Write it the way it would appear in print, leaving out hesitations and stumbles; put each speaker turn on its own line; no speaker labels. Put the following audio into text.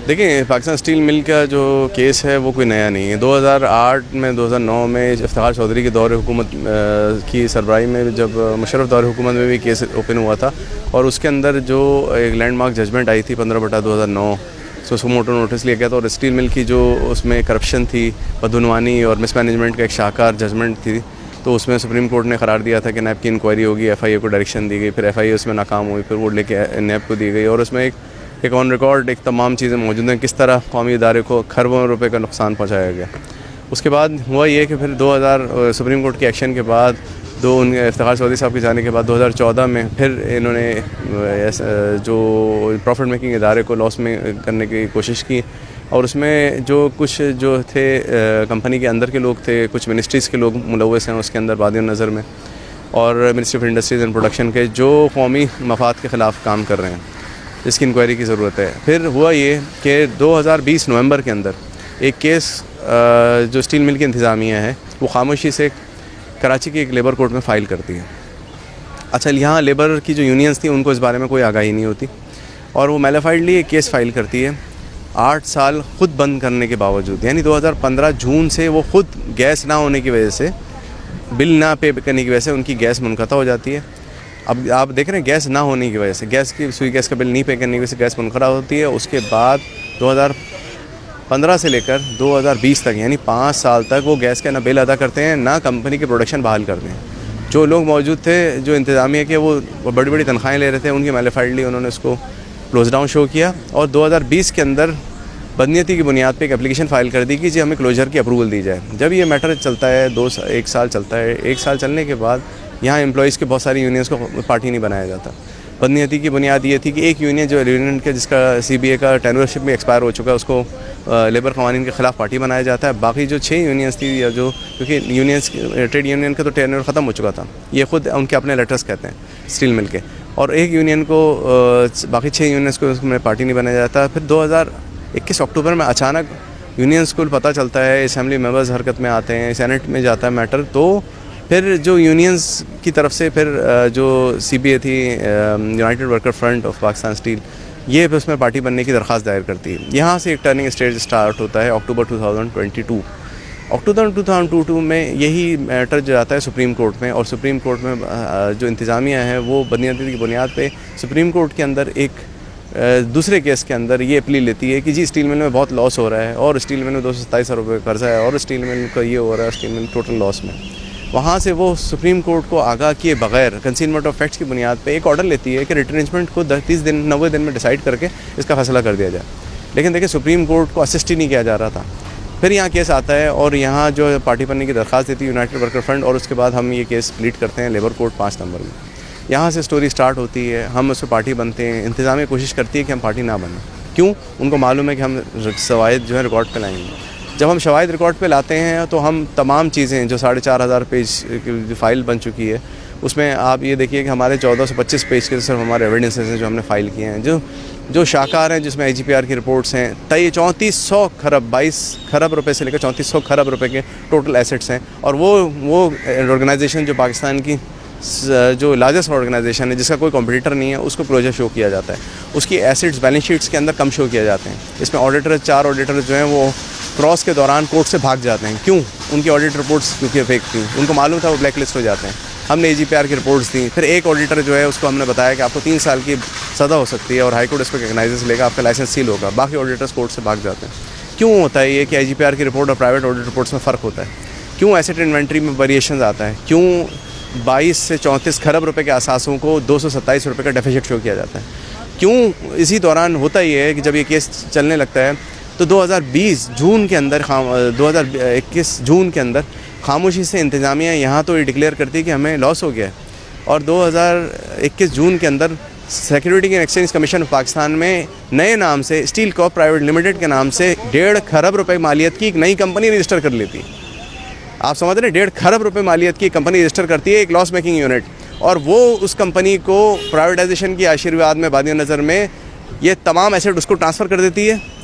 دیکھیں پاکستان اسٹیل مل کا جو کیس ہے وہ کوئی نیا نہیں ہے. 2008 میں 2009 میں افتخار چودھری کے دور حکومت کی سربراہی میں جب مشرف دور حکومت میں بھی کیس اوپن ہوا تھا, اور اس کے اندر جو ایک لینڈ مارک ججمنٹ آئی تھی 15/2009, اس کو موٹو نوٹس لیا گیا تھا, اور اسٹیل مل کی جو اس میں کرپشن تھی, بدعنوانی اور مس مینجمنٹ کا ایک شاہکار ججمنٹ تھی, تو اس میں سپریم کورٹ نے قرار دیا تھا کہ نیب کی انکوائری ہوگی. ایف آئی اے کو ڈائریکشن دی گئی, پھر ایف آئی اے اس میں ناکام ہوئی, پھر وہ لے کے نیب کو دی گئی, اور اس میں ایک آن ریکارڈ ایک تمام چیزیں موجود ہیں کس طرح قومی ادارے کو کھربوں روپے کا نقصان پہنچایا گیا. اس کے بعد ہوا یہ کہ پھر 2000 سپریم کورٹ کے ایکشن کے بعد, ان افتخار چودھری صاحب کے جانے کے بعد 2014 میں پھر انہوں نے جو پروفٹ میکنگ ادارے کو لاس میں کرنے کی کوشش کی, اور اس میں جو کچھ جو تھے کمپنی کے اندر کے لوگ تھے, کچھ منسٹریز کے لوگ ملوث ہیں اس کے اندر بادی نظر میں, اور ministry of industries and production کے جو قومی مفاد کے خلاف کام کر رہے ہیں, جس کی انکوائری کی ضرورت ہے. پھر ہوا یہ کہ 2020 نومبر کے اندر ایک کیس جو اسٹیل مل کی انتظامیہ ہے وہ خاموشی سے کراچی کے ایک لیبر کورٹ میں فائل کرتی ہے. اچھا, یہاں لیبر کی جو یونینز تھیں ان کو اس بارے میں کوئی آگاہی نہیں ہوتی, اور وہ میلیفائڈلی ایک کیس فائل کرتی ہے 8 سال خود بند کرنے کے باوجود. یعنی 2015 جون سے وہ خود گیس نہ ہونے کی وجہ سے, بل نہ پے کرنے کی وجہ سے ان کی گیس منقطع ہو جاتی ہے. اب آپ دیکھ رہے ہیں گیس نہ ہونے کی وجہ سے, سوئی گیس کا بل نہیں پے کرنے کی وجہ سے گیس منقطع ہوتی ہے. اس کے بعد 2015 سے لے کر 2020 تک, یعنی 5 سال تک وہ گیس کا نہ بل ادا کرتے ہیں, نہ کمپنی کے پروڈکشن بحال کرتے ہیں. جو لوگ موجود تھے جو انتظامیہ کے وہ بڑی بڑی تنخواہیں لے رہے تھے, ان کی میلیفائڈلی انہوں نے اس کو کلوز ڈاؤن شو کیا, اور 2020 کے اندر بدنیتی کی بنیاد پہ ایک اپلیکیشن فائل کر دی کہ جی ہمیں کلوجر کی اپروول دی جائے. جب یہ میٹر چلتا ہے 1 سال چلتا ہے, 1 سال چلنے کے بعد یہاں امپلائیز کے بہت ساری یونینز کو پارٹی نہیں بنایا جاتا. بدنیتی کی بنیاد یہ تھی کہ ایک یونین جو یونین کے جس کا سی بی اے کا ٹینورشپ میں ایکسپائر ہو چکا ہے اس کو لیبر قوانین کے خلاف پارٹی بنایا جاتا ہے. باقی جو 6 یونینز تھی, یا جو کیونکہ یونینز ٹریڈ یونین کا تو ٹینور ختم ہو چکا تھا, یہ خود ان کے اپنے لیٹرز کہتے ہیں اسٹیل مل کے, اور ایک یونین کو باقی 6 یونینز کو اس میں پارٹی نہیں بنایا جاتا. پھر 2021 اکتوبر میں اچانک یونینز کو پتہ چلتا ہے, اسمبلی ممبرز حرکت میں آتے ہیں, سینٹ میں جاتا ہے میٹر, تو پھر جو یونینز کی طرف سے پھر جو سی بی اے تھی United Worker Front of Pakistan Steel, یہ پھر اس میں پارٹی بننے کی درخواست دائر کرتی ہے. یہاں سے ایک ٹرننگ اسٹیج سٹارٹ ہوتا ہے اکتوبر 2022. اکتوبر 2022 میں یہی میٹر جو آتا ہے سپریم کورٹ میں, اور سپریم کورٹ میں جو انتظامیہ ہے وہ بدنیتی کی بنیاد پہ سپریم کورٹ کے اندر ایک دوسرے کیس کے اندر یہ اپیل لیتی ہے کہ جی اسٹیل مل میں بہت لاس ہو رہا ہے, اور اسٹیل مل میں 227 ارب روپے قرضہ ہے, اور اسٹیل مل کا یہ ہو رہا ہے, اسٹیل مل ٹوٹل لاس میں. وہاں سے وہ سپریم کورٹ کو آگاہ کیے بغیر کنسینمنٹ آف فیکٹس کی بنیاد پہ ایک آرڈر لیتی ہے کہ ریٹرنچمنٹ کو 30 دن 90 دن میں ڈیسائیڈ کر کے اس کا فیصلہ کر دیا جائے. لیکن دیکھیں سپریم کورٹ کو اسسٹ ہی نہیں کیا جا رہا تھا. پھر یہاں کیس آتا ہے, اور یہاں جو پارٹی بننے کی درخواست دیتی ہے یونائٹڈ ورکر فرنٹ, اور اس کے بعد ہم یہ کیس پلیٹ کرتے ہیں لیبر کورٹ 5 نمبر میں. یہاں سے سٹوری سٹارٹ ہوتی ہے, ہم اس پہ پارٹی بنتے ہیں. انتظامیہ کوشش کرتی ہے کہ ہم پارٹی نہ بنیں. کیوں؟ ان کو معلوم ہے کہ ہم شواہد جو ہے ریکارڈ پہ لائیں گے. جب ہم شواہد ریکارڈ پہ لاتے ہیں تو ہم تمام چیزیں جو 4,500 پیج کی فائل بن چکی ہے, اس میں آپ یہ دیکھیے کہ ہمارے 1425 پیج کے صرف ہمارے ایویڈنسز ہیں جو ہم نے فائل کیے ہیں, جو شاہکار ہیں, جس میں آئی جی پی آر کی رپورٹس ہیں. 3400 کھرب 22 کھرب روپے سے لے کر 3400 کھرب روپے کے ٹوٹل ایسٹس ہیں. اور وہ آرگنائزیشن جو پاکستان کی جو لارجسٹ آرگنائزیشن ہے, جس کا کوئی کمپٹیٹر نہیں ہے, اس کو کلوجر شو کیا جاتا ہے. اس کی ایسٹس بیلنس شیٹس کے اندر کم شو کیا جاتے ہیں. اس میں آڈیٹر 4 آڈیٹر جو ہیں وہ کراس کے دوران کورٹ سے بھاگ جاتے ہیں. کیوں؟ ان کی آڈیٹ رپورٹس کیونکہ فیک تھیں, ان کو معلوم تھا وہ بلیک لسٹ ہو جاتے ہیں. ہم نے اے جی پی آر کی رپورٹس دیں. پھر ایک آڈیٹر جو ہے اس کو ہم نے بتایا کہ آپ کو 3 سال کی سزا ہو سکتی ہے, اور ہائی کورٹ اس پہ ریکگنائز لے گا, آپ کا لائسنس سیل ہوگا. باقی آڈیٹرس کورٹ سے بھاگ جاتے ہیں. کیوں ہوتا ہے یہ کہ آئی جی پی آر کی رپورٹ اور پرائیویٹ آڈیٹ رپورٹس میں فرق ہوتا ہے؟ کیوں ایسٹ انوینٹری میں ویریشنز آتا ہے؟ کیوں 22 سے 34 کھرب روپے کے اثاثوں کو 227 روپے کا ڈیفیسٹ شو کیا جاتا ہے؟ کیوں؟ اسی دوران ہوتا یہ ہے کہ جب یہ کیس چلنے لگتا ہے تو 2020 جون کے اندر 2021 جون کے اندر خاموشی سے انتظامیہ یہاں تو یہ ڈکلیئر کرتی ہے کہ ہمیں لاس ہو گیا ہے, اور 2021 جون کے اندر security and exchange commission of Pakistan میں نئے نام سے اسٹیل کارپ پرائیویٹ لمیٹڈ کے نام سے 1.5 کھرب روپے مالیت کی ایک نئی کمپنی رجسٹر کر لیتی ہے. آپ سمجھ رہے ہیں, 1.5 کھرب روپے مالیت کی کمپنی رجسٹر کرتی ہے, ایک لاس میکنگ یونٹ, اور وہ اس کمپنی کو پرائیویٹائزیشن کی آشرواد میں بادی نظر میں یہ تمام ایسٹ اس کو ٹرانسفر کر دیتی ہے.